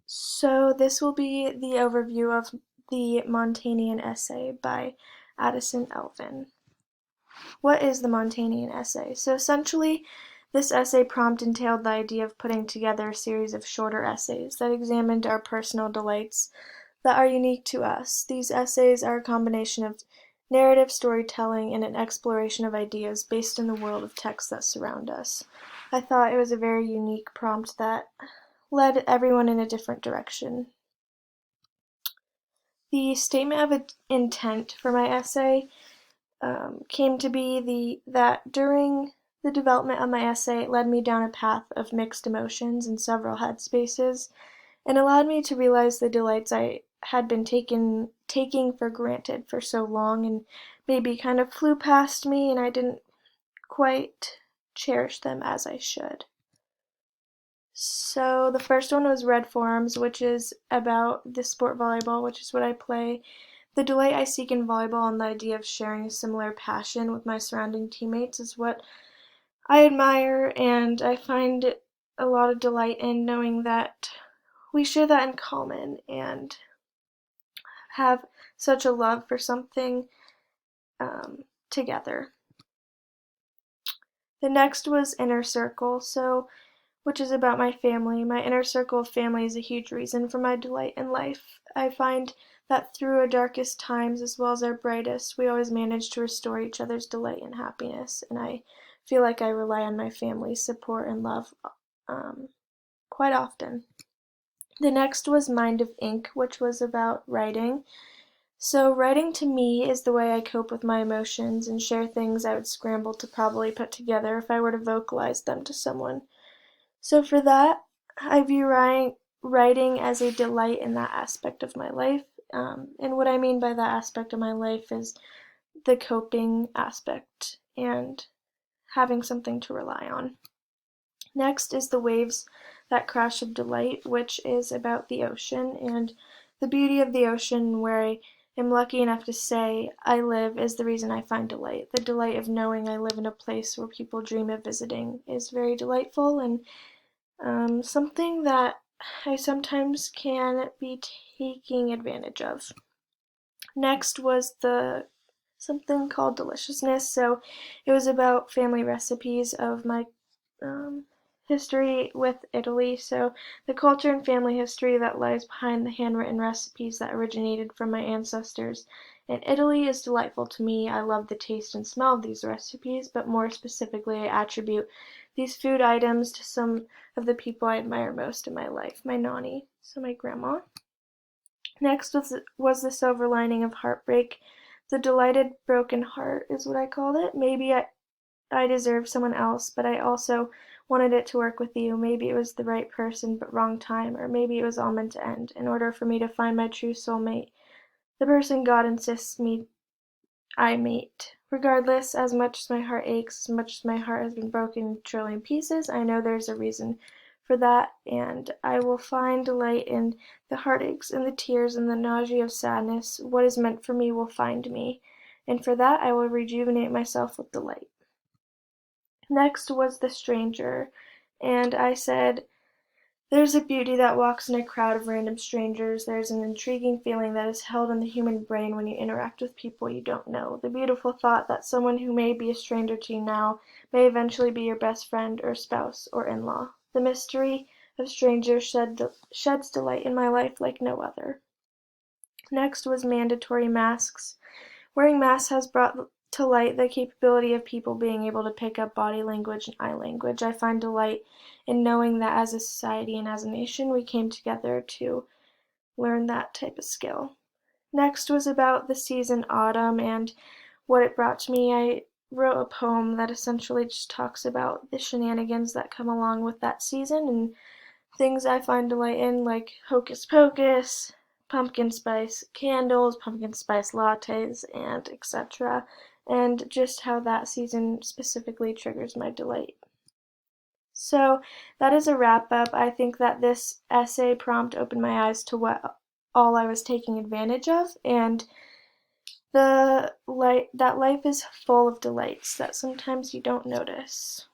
So this will be the overview of the Montanian essay by Addison Elvin. What is the Montanian essay? So essentially, this essay prompt entailed the idea of putting together a series of shorter essays that examined our personal delights that are unique to us. These essays are a combination of narrative storytelling and an exploration of ideas based in the world of texts that surround us. I thought it was a very unique prompt that led everyone in a different direction. The statement of intent for my essay came to be that during the development of my essay, it led me down a path of mixed emotions in several headspaces and allowed me to realize the delights I had been taking for granted for so long and maybe kind of flew past me and I didn't quite cherish them as I should. So the first one was Red Forums, which is about the sport volleyball, which is what I play. The delight I seek in volleyball and the idea of sharing a similar passion with my surrounding teammates is what I admire, and I find a lot of delight in knowing that we share that in common and have such a love for something together. The next was Inner Circle, which is about my family. My inner circle of family is a huge reason for my delight in life. I find that through our darkest times as well as our brightest, we always manage to restore each other's delight and happiness, and I feel like I rely on my family's support and love quite often. The next was Mind of Ink, which was about writing. So writing to me is the way I cope with my emotions and share things I would scramble to probably put together if I were to vocalize them to someone. So for that, I view writing as a delight in that aspect of my life. And what I mean by that aspect of my life is the coping aspect and having something to rely on. Next is The Waves That Crash of Delight, which is about the ocean and the beauty of the ocean, where I am lucky enough to say I live is the reason I find delight. The delight of knowing I live in a place where people dream of visiting is very delightful and something that I sometimes can be taking advantage of. Next was something called Deliciousness. So it was about family recipes of my history with Italy. So the culture and family history that lies behind the handwritten recipes that originated from my ancestors in Italy is delightful to me. I love the taste and smell of these recipes, but more specifically, I attribute these food items to some of the people I admire most in my life, my nani, so my grandma. Next was The Silver Lining of Heartbreak. The delighted broken heart is what I called it. Maybe I deserve someone else, but I also wanted it to work with you. Maybe it was the right person but wrong time, or maybe it was all meant to end. In order for me to find my true soulmate, the person God insists I mate. Regardless, as much as my heart aches, as much as my heart has been broken in a trillion pieces, I know there's a reason for that, and I will find delight in the heartaches and the tears and the nausea of sadness. What is meant for me will find me, and for that I will rejuvenate myself with delight. Next was The Stranger, and I said, there's a beauty that walks in a crowd of random strangers. There's an intriguing feeling that is held in the human brain when you interact with people you don't know. The beautiful thought that someone who may be a stranger to you now may eventually be your best friend or spouse or in-law. The mystery of strangers sheds delight in my life like no other. Next was Mandatory Masks. Wearing masks has brought to light the capability of people being able to pick up body language and eye language. I find delight in knowing that as a society and as a nation, we came together to learn that type of skill. Next was about the season autumn and what it brought to me. I wrote a poem that essentially just talks about the shenanigans that come along with that season and things I find delight in, like hocus pocus, pumpkin spice candles, pumpkin spice lattes, and etc. And just how that season specifically triggers my delight. So that is a wrap up. I think that this essay prompt opened my eyes to what all I was taking advantage of, and that life is full of delights that sometimes you don't notice.